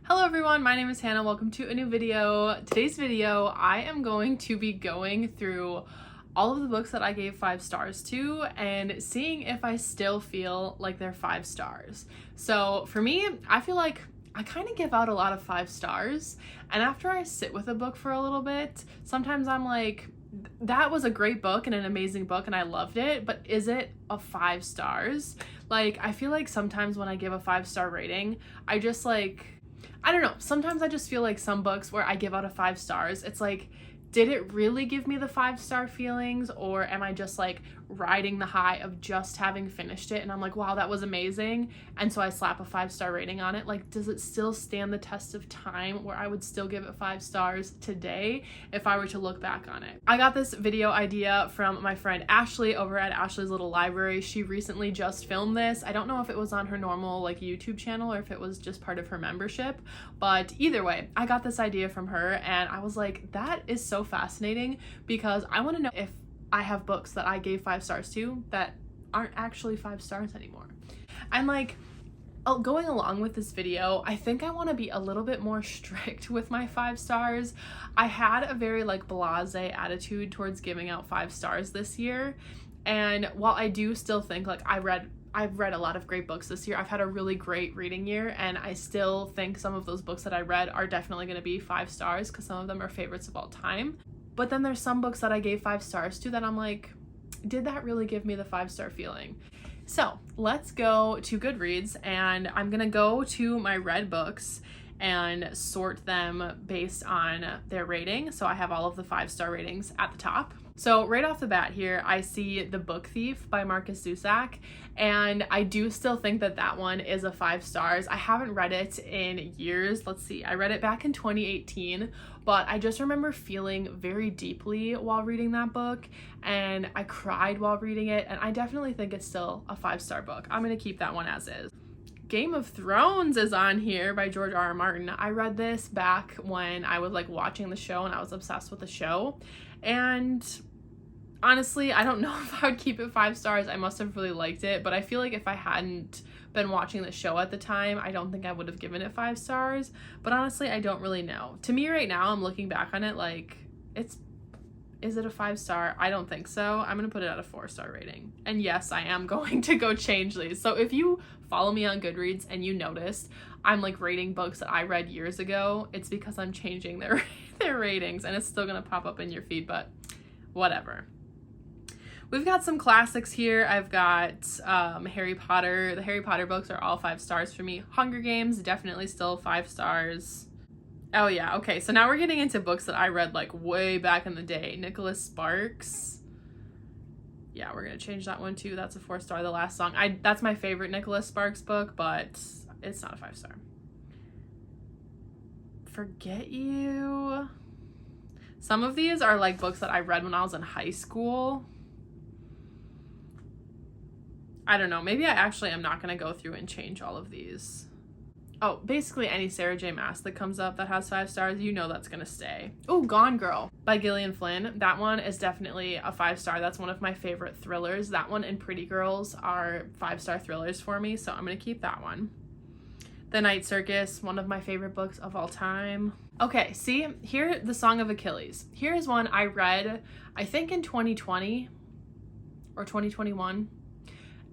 Hello everyone, my name is Hannah. Welcome to a new video. Today's video, I am going to be going through all of the books that I gave 5 stars to and seeing if I still feel like they're 5 stars. So for me, I feel like I kind of give out a lot of 5 stars, and after I sit with a book for a little bit, sometimes I'm like, that was a great book and an amazing book and I loved it, but is it a 5 stars? Like, I feel like sometimes when I give a 5-star rating, I just I don't know, sometimes I just feel like some books where I give out a 5 stars, it's like, did it really give me the 5-star feelings, or am I just like riding the high of just having finished it and I'm like, wow, that was amazing, and so I slap a 5-star rating on it? Like, does it still stand the test of time where I would still give it 5 stars today if I were to look back on it? I got this video idea from my friend Ashley over at Ashley's Little Library. She recently just filmed this. I don't know if it was on her normal like YouTube channel or if it was just part of her membership, but either way, I got this idea from her and I was like, that is so fascinating, because I want to know if I have books that I gave 5 stars to that aren't actually 5 stars anymore. And like, going along with this video, I think I want to be a little bit more strict with my 5 stars. I had a very like blasé attitude towards giving out 5 stars this year, and while I do still think like I've read a lot of great books this year, I've had a really great reading year, and I still think some of those books that I read are definitely going to be 5 stars because some of them are favorites of all time. But then there's some books that I gave 5 stars to that I'm like, did that really give me the 5-star feeling? So let's go to Goodreads, and I'm gonna go to my read books and sort them based on their rating. So I have all of the 5-star ratings at the top. So right off the bat here, I see The Book Thief by Markus Zusak, and I do still think that that one is a 5 stars. I haven't read it in years. Let's see, I read it back in 2018, but I just remember feeling very deeply while reading that book, and I cried while reading it, and I definitely think it's still a 5-star book. I'm gonna keep that one as is. Game of Thrones is on here by George R.R. Martin. I read this back when I was like watching the show and I was obsessed with the show, and honestly, I don't know if I would keep it 5 stars. I must have really liked it, but I feel like if I hadn't been watching the show at the time, I don't think I would have given it 5 stars, but honestly, I don't really know. To me right now, I'm looking back on it like, is it a 5 star? I don't think so. I'm gonna put it at a 4-star rating. And yes, I am going to go change these. So if you follow me on Goodreads and you noticed I'm like rating books that I read years ago, it's because I'm changing their ratings, and it's still gonna pop up in your feed, but whatever. We've got some classics here. I've got Harry Potter. The Harry Potter books are all 5 stars for me. Hunger Games, definitely still 5 stars. Oh yeah, okay, so now we're getting into books that I read like way back in the day. Nicholas Sparks. Yeah, we're gonna change that one too. That's a 4-star. The Last Song. That's my favorite Nicholas Sparks book, but it's not a 5-star. Forget You. Some of these are like books that I read when I was in high school. I don't know, maybe I actually am not gonna go through and change all of these. Oh, basically any Sarah J. Maas that comes up that has 5 stars, you know that's gonna stay. Oh, Gone Girl by Gillian Flynn. That one is definitely a 5-star. That's one of my favorite thrillers. That one and Pretty Girls are 5-star thrillers for me, so I'm gonna keep that one. The Night Circus, one of my favorite books of all time. Okay, see, here, The Song of Achilles. Here's one I read, I think in 2020 or 2021,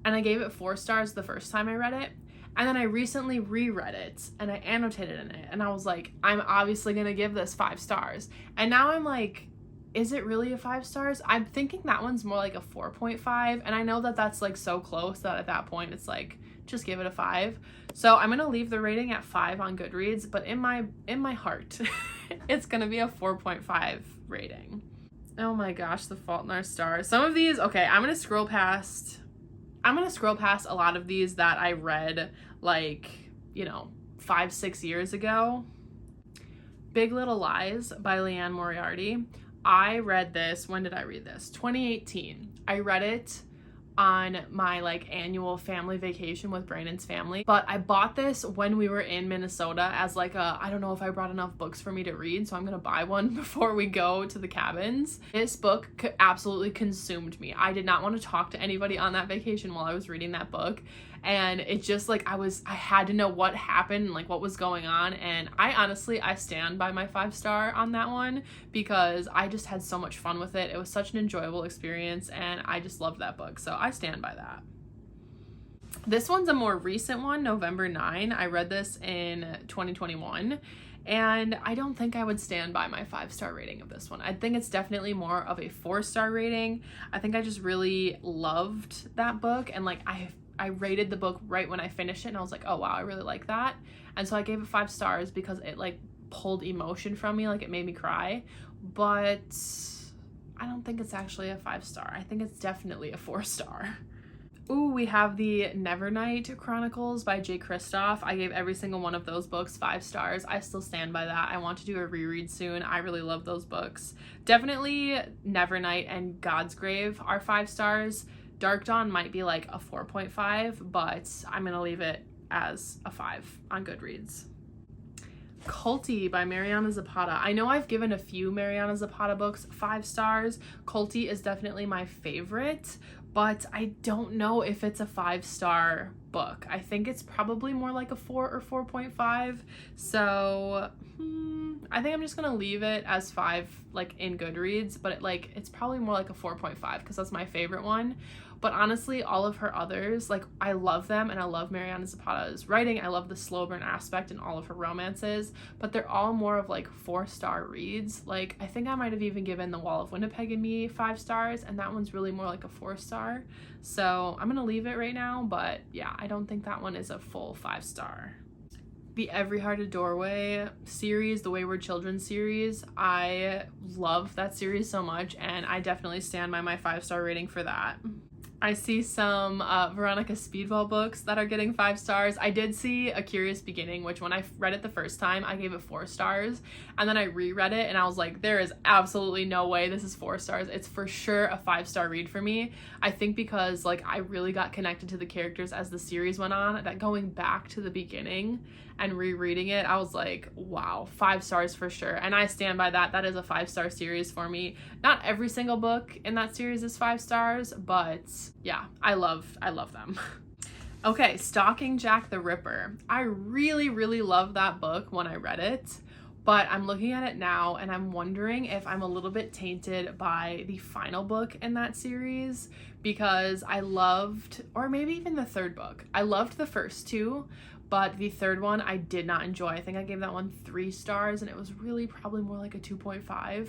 and I gave it 4 stars the first time I read it. And then I recently reread it and I annotated in it and I was like, I'm obviously gonna give this 5 stars. And now I'm like, is it really a 5 stars? I'm thinking that one's more like a 4.5, and I know that that's like so close that at that point it's like, just give it a 5. So I'm gonna leave the rating at 5 on Goodreads, but in my heart, it's gonna be a 4.5 rating. Oh my gosh, The Fault in Our Stars. Some of these, okay, I'm gonna scroll past a lot of these that I read like, 5-6 years ago. Big Little Lies by Liane Moriarty. I read this, when did I read this? 2018. I read it on my like annual family vacation with Brandon's family, but I bought this when we were in Minnesota as like I don't know if I brought enough books for me to read, so I'm gonna buy one before we go to the cabins. This book absolutely consumed me. I did not want to talk to anybody on that vacation while I was reading that book, and it just like I had to know what happened, like what was going on, and I stand by my 5-star on that one because I just had so much fun with it. It was such an enjoyable experience, and I just loved that book, so I stand by that. This one's a more recent one, November 9. I read this in 2021, and I don't think I would stand by my 5-star rating of this one. I think it's definitely more of a 4-star rating. I think I just really loved that book, and like I rated the book right when I finished it, and I was like, oh wow, I really like that. And so I gave it 5 stars because it like pulled emotion from me, like it made me cry. But I don't think it's actually a 5-star. I think it's definitely a 4-star. Ooh, we have the Nevernight Chronicles by Jay Kristoff. I gave every single one of those books 5 stars. I still stand by that. I want to do a reread soon. I really love those books. Definitely Nevernight and God's Grave are 5 stars. Dark Dawn might be like a 4.5, but I'm gonna leave it as a 5 on Goodreads. Culty by Mariana Zapata. I know I've given a few Mariana Zapata books 5 stars. Culty is definitely my favorite, but I don't know if it's a 5-star book. I think it's probably more like a 4 or 4.5. So I think I'm just gonna leave it as 5 like in Goodreads, but it's probably more like a 4.5 because that's my favorite one. But honestly, all of her others, like I love them, and I love Mariana Zapata's writing. I love the slow burn aspect in all of her romances, but they're all more of like 4-star reads. Like I think I might have even given The Wall of Winnipeg and Me 5 stars, and that one's really more like a 4-star. So I'm gonna leave it right now, but yeah, I don't think that one is a full 5-star. The Every Heart a Doorway series, the Wayward Children series, I love that series so much, and I definitely stand by my 5-star rating for that. I see some Veronica Speedwell books that are getting 5 stars. I did see A Curious Beginning, which when I read it the first time, I gave it 4 stars. And then I reread it and I was like, there is absolutely no way this is 4 stars. It's for sure a 5-star read for me. I think because like I really got connected to the characters as the series went on, that going back to the beginning and rereading it, I was like, wow, 5 stars for sure. And I stand by that. That is a 5-star series for me. Not every single book in that series is 5 stars, but yeah, I love them. Okay, Stalking Jack the Ripper. I really, really loved that book when I read it, but I'm looking at it now and I'm wondering if I'm a little bit tainted by the final book in that series, because I loved, or maybe even the third book. I loved the first 2, but the third one I did not enjoy. I think I gave that one 3 stars, and it was really probably more like a 2.5.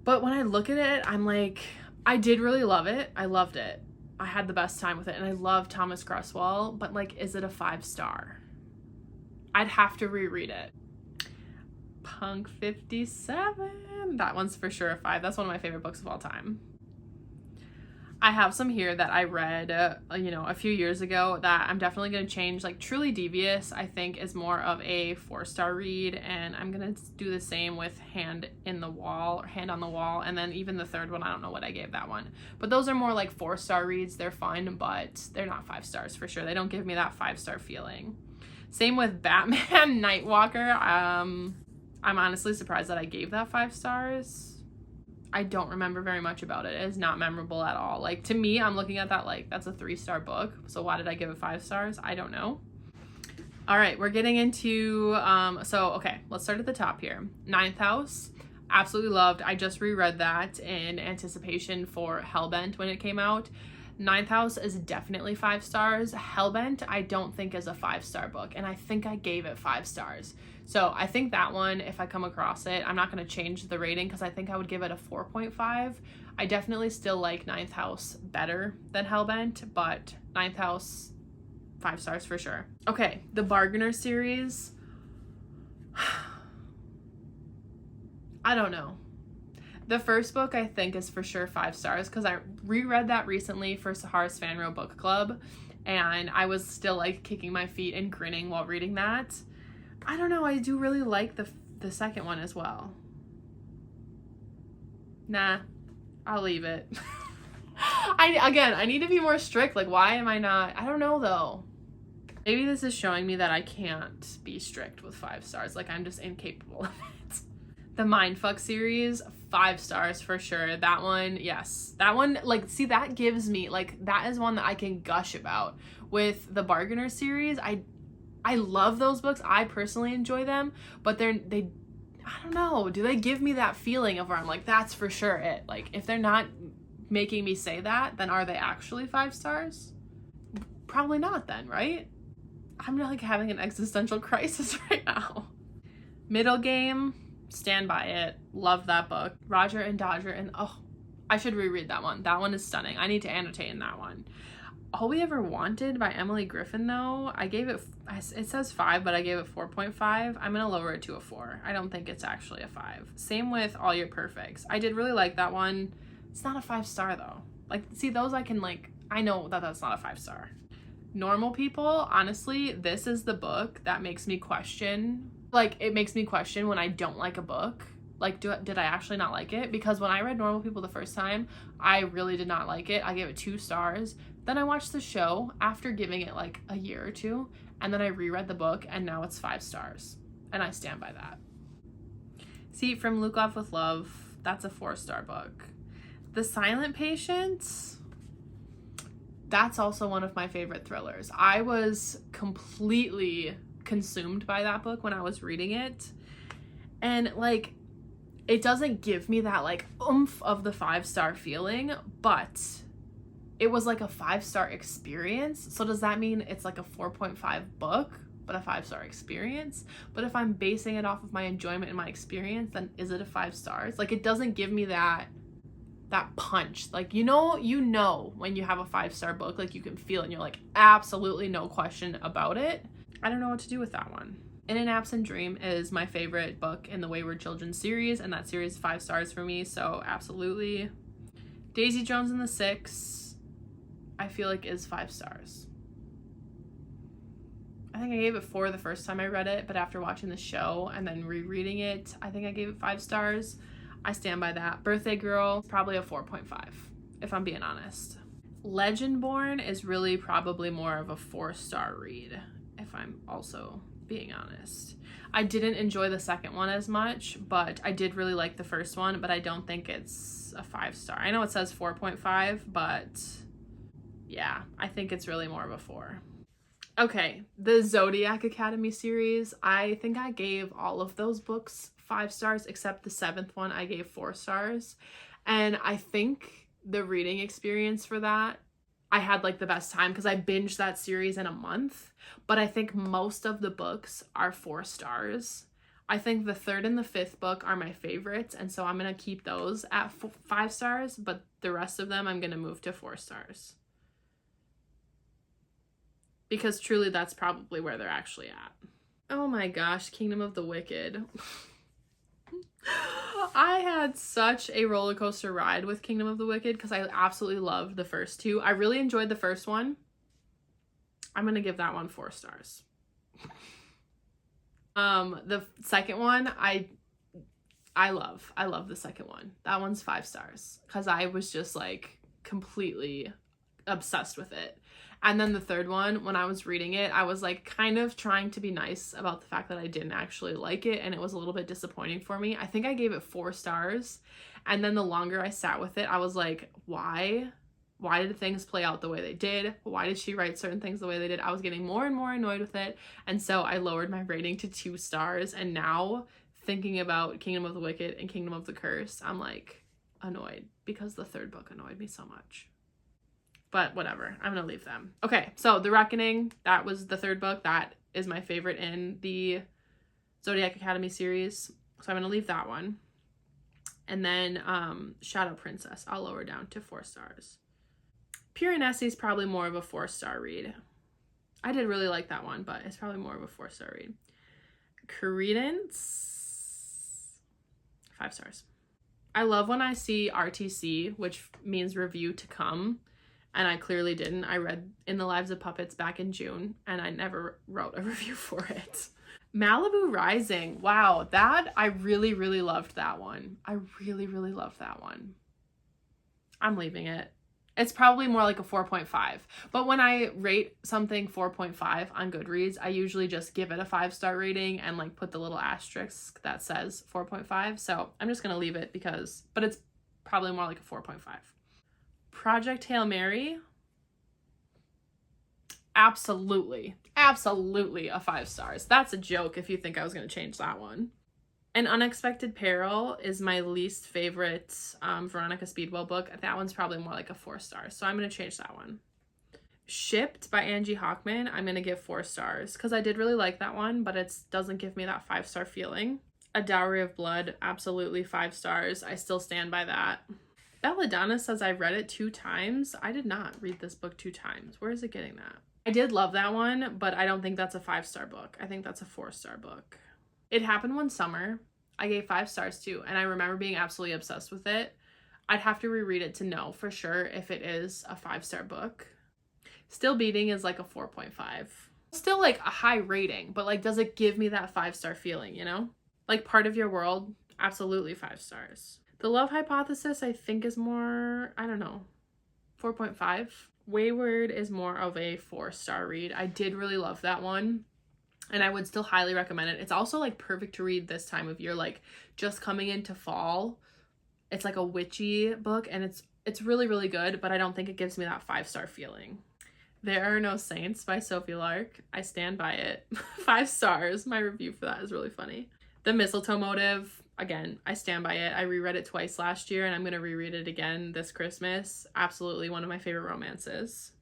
But when I look at it, I'm like, I did really love it. I loved it. I had the best time with it, and I love Thomas Cresswell, but like, is it a 5-star? I'd have to reread it. Punk 57. That one's for sure a 5. That's one of my favorite books of all time. I have some here that I read, a few years ago that I'm definitely going to change. Like Truly Devious, I think, is more of a 4-star read, and I'm going to do the same with Hand on the Wall, and then even the third one, I don't know what I gave that one. But those are more like 4-star reads. They're fun, but they're not 5 stars for sure. They don't give me that 5-star feeling. Same with Batman Nightwalker. I'm honestly surprised that I gave that 5 stars. I don't remember very much about it. It is not memorable at all. Like, to me, I'm looking at that like, that's a 3-star book. So why did I give it 5 stars? I don't know. All right, we're getting into, okay, let's start at the top here. Ninth House, absolutely loved. I just reread that in anticipation for Hellbent when it came out. Ninth House is definitely 5 stars. Hellbent, I don't think is a 5-star book, and I think I gave it 5 stars. So I think that one, if I come across it, I'm not going to change the rating because I think I would give it a 4.5. I definitely still like Ninth House better than Hellbent, but Ninth House, 5 stars for sure. Okay, the Bargainer series. I don't know. The first book I think is for sure 5 stars because I reread that recently for Sahara's Fan Row Book Club, and I was still like kicking my feet and grinning while reading that. I don't know, I do really like the second one as well. Nah, I'll leave it. I need to be more strict. Like, why am I not? I don't know though. Maybe this is showing me that I can't be strict with 5 stars. Like, I'm just incapable of it. The Mindfuck series, 5 stars for sure. That one, yes. That one, like, see, that gives me, like, that is one that I can gush about. With the Bargainer series, I love those books. I personally enjoy them, but they I don't know, do they give me that feeling of where I'm like, that's for sure it? Like, if they're not making me say that, then are they actually 5 stars? Probably not then, right? I'm like having an existential crisis right now. Middle Game, stand by it. Love that book. Roger and Dodger, and oh, I should reread that one. That one is stunning. I need to annotate in that one. All We Ever Wanted by Emily Griffin, though, I gave it, it says 5, but I gave it 4.5. I'm going to lower it to a 4. I don't think it's actually a 5. Same with All Your Perfects. I did really like that one. It's not a 5 star, though. Like, see, those I can, like, I know that that's not a 5 star. Normal People, honestly, this is the book that makes me question, like, it makes me question when I don't like a book. Like, did I actually not like it? Because when I read Normal People the first time, I really did not like it. I gave it 2 stars. Then I watched the show after giving it like a year or 2, and then I reread the book, and now it's 5 stars. And I stand by that. See, From Luke Off with Love, that's a 4-star book. The Silent Patient, that's also one of my favorite thrillers. I was completely consumed by that book when I was reading it. And like, it doesn't give me that like oomph of the 5-star feeling, but it was like a 5-star experience. So does that mean it's like a 4.5 book, but a 5-star experience? But if I'm basing it off of my enjoyment and my experience, then is it a 5 stars? Like, it doesn't give me that punch. Like, you know when you have a 5-star book, like you can feel it and you're like, absolutely no question about it. I don't know what to do with that one. In an Absent Dream is my favorite book in the Wayward Children series, and that series is 5 stars for me, so absolutely. Daisy Jones and the Six, I feel like is 5 stars. I think I gave it 4 the first time I read it, but after watching the show and then rereading it, I think I gave it 5 stars. I stand by that. Birthday Girl, probably a 4.5, if I'm being honest. Legendborn is really probably more of a 4-star read, if I'm also being honest. I didn't enjoy the second one as much, but I did really like the first one, but I don't think it's a 5-star. I know it says 4.5, but yeah, I think it's really more of a 4. Okay, the Zodiac Academy series, I think I gave all of those books 5 stars, except the 7th one I gave 4 stars. And I think the reading experience for that, I had like the best time because I binged that series in a month, but I think most of the books are 4 stars. I think the 3rd and the 5th book are my favorites, and so I'm going to keep those at 5 stars, but the rest of them I'm going to move to 4 stars. Because truly that's probably where they're actually at. Oh my gosh, Kingdom of the Wicked. I had such a roller coaster ride with Kingdom of the Wicked because I absolutely loved the first 2. I really enjoyed the first one. I'm going to give that one 4 stars. The second one, I love the second one. That one's 5 stars because I was just like completely obsessed with it. And then the third one, when I was reading it, I was like kind of trying to be nice about the fact that I didn't actually like it, and it was a little bit disappointing for me. I think I gave it 4 stars, and then the longer I sat with it, I was like, why did things play out the way they did? Why did she write certain things the way they did? I was getting more and more annoyed with it, and so I lowered my rating to 2 stars, and now thinking about Kingdom of the Wicked and Kingdom of the Curse, I'm like annoyed because the third book annoyed me so much. But whatever, I'm gonna leave them. Okay, so The Reckoning, that was the 3rd book. That is my favorite in the Zodiac Academy series. So I'm gonna leave that one. And then Shadow Princess, I'll lower down to 4 stars. Pure and Essie is probably more of a 4-star read. I did really like that one, but it's probably more of a 4-star read. Credence, 5 stars. I love when I see RTC, which means review to come. And I clearly didn't. I read In the Lives of Puppets back in June, and I never wrote a review for it. Malibu Rising. Wow, that, I really, really loved that one. I really, really loved that one. I'm leaving it. It's probably more like a 4.5. But when I rate something 4.5 on Goodreads, I usually just give it a 5-star rating and like put the little asterisk that says 4.5. So I'm just going to leave it but it's probably more like a 4.5. Project Hail Mary. Absolutely a 5 stars. That's a joke if you think I was going to change that one. An Unexpected Peril is my least favorite Veronica Speedwell book. That one's probably more like a 4 stars, so I'm going to change that one. Shipped by Angie Hockman, I'm going to give 4 stars because I did really like that one, but it doesn't give me that 5-star feeling. A Dowry of Blood, absolutely 5 stars. I still stand by that. Belladonna says I read it 2 times. I did not read this book 2 times. Where is it getting that? I did love that one, but I don't think that's a 5-star book. I think that's a 4-star book. It Happened One Summer. I gave 5 stars too, and I remember being absolutely obsessed with it. I'd have to reread it to know for sure if it is a 5-star book. Still Beating is like a 4.5. Still like a high rating, but like, does it give me that 5-star feeling, you know? Like Part of Your World, absolutely 5 stars. The Love Hypothesis, I think is more, I don't know, 4.5. Wayward is more of a 4-star read. I did really love that one, and I would still highly recommend it. It's also like perfect to read this time of year, like just coming into fall. It's like a witchy book, and it's really, really good, but I don't think it gives me that 5-star feeling. There Are No Saints by Sophie Lark. I stand by it. 5 stars. My review for that is really funny. The Mistletoe Motive, again, I stand by it. I reread it twice last year, and I'm going to reread it again this Christmas. Absolutely one of my favorite romances.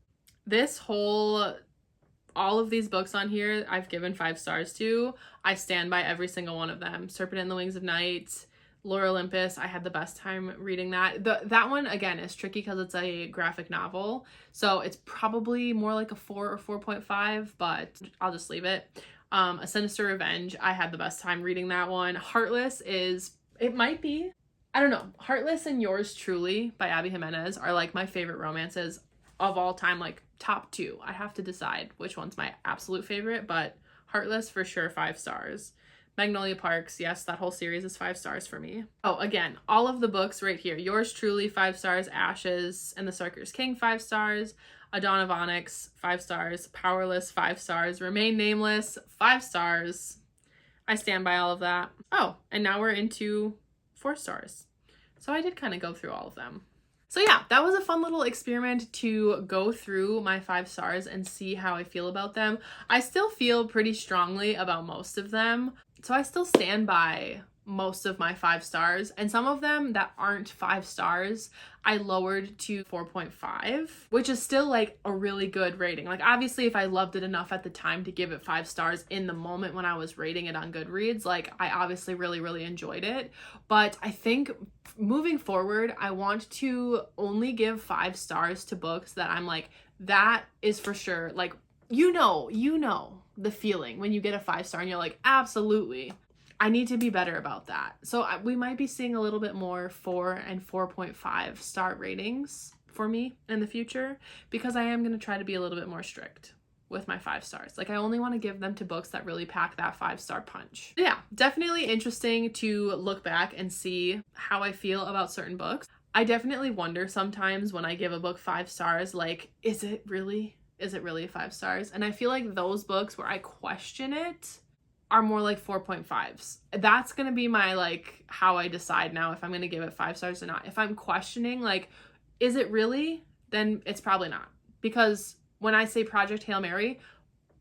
All of these books on here, I've given 5 stars to. I stand by every single one of them. Serpent and the Wings of Night, Lore Olympus, I had the best time reading that. That one, again, is tricky because it's a graphic novel, so it's probably more like a 4 or 4.5, but I'll just leave it. A Sinister Revenge, I had the best time reading that one. Heartless it might be, I don't know. Heartless and Yours Truly by Abby Jimenez are like my favorite romances of all time, like top 2. I have to decide which one's my absolute favorite, but Heartless for sure 5 stars. Magnolia Parks, yes, that whole series is 5 stars for me. Oh, again, all of the books right here. Yours Truly, 5 stars. Ashes and the Sorcerer's King, 5 stars. A Dawn of Onyx, 5 stars. Powerless, 5 stars. Remain Nameless, 5 stars. I stand by all of that. Oh, and now we're into 4 stars. So I did kind of go through all of them. So yeah, that was a fun little experiment to go through my 5 stars and see how I feel about them. I still feel pretty strongly about most of them, so I still stand by most of my 5 stars, and some of them that aren't 5 stars I lowered to 4.5, which is still like a really good rating. Like obviously if I loved it enough at the time to give it 5 stars in the moment when I was rating it on Goodreads, like I obviously really, really enjoyed it. But I think moving forward, I want to only give 5 stars to books that I'm like, that is for sure, like, you know the feeling when you get a 5 star and you're like, absolutely, I need to be better about that. So we might be seeing a little bit more 4 and 4.5 star ratings for me in the future, because I am going to try to be a little bit more strict with my 5 stars. Like I only want to give them to books that really pack that 5-star punch. Yeah, definitely interesting to look back and see how I feel about certain books. I definitely wonder sometimes when I give a book 5 stars, like, is it really 5 stars? And I feel like those books where I question it are more like 4.5s. That's gonna be my, like, how I decide now if I'm gonna give it 5 stars or not. If I'm questioning, like, is it really? Then it's probably not. Because when I say Project Hail Mary,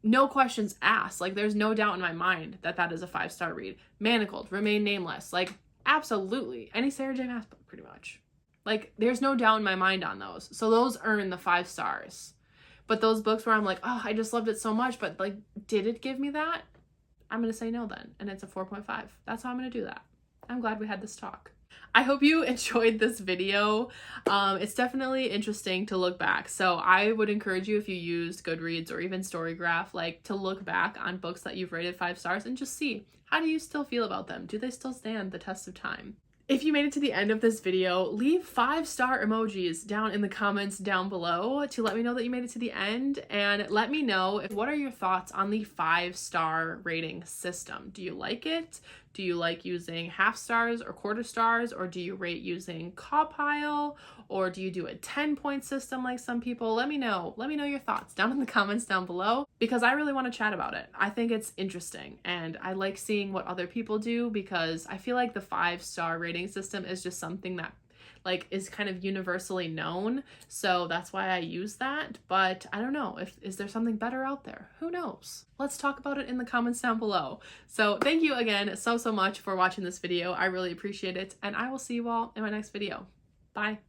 no questions asked. Like, there's no doubt in my mind that that is a 5-star read. Manacled, Remain Nameless, like, absolutely. Any Sarah J. Maas book, pretty much. Like, there's no doubt in my mind on those. So those earn the 5 stars. But those books where I'm like, oh, I just loved it so much, but, like, did it give me that? I'm going to say no then, and it's a 4.5. That's how I'm going to do that. I'm glad we had this talk. I hope you enjoyed this video. It's definitely interesting to look back. So I would encourage you, if you used Goodreads or even Storygraph, like, to look back on books that you've rated 5 stars and just see, how do you still feel about them? Do they still stand the test of time? If you made it to the end of this video, leave 5-star emojis down in the comments down below to let me know that you made it to the end, and let me know what are your thoughts on the 5-star rating system. Do you like it? Do you like using half stars or quarter stars, or do you rate using Cawpile, or do you do a 10-point system like some people? Let me know. Let me know your thoughts down in the comments down below, because I really want to chat about it. I think it's interesting, and I like seeing what other people do, because I feel like the 5-star rating system is just something that is kind of universally known, so that's why I use that. But I don't know, is there something better out there? Who knows? Let's talk about it in the comments down below. So thank you again so much for watching this video. I really appreciate it, and I will see you all in my next video. Bye.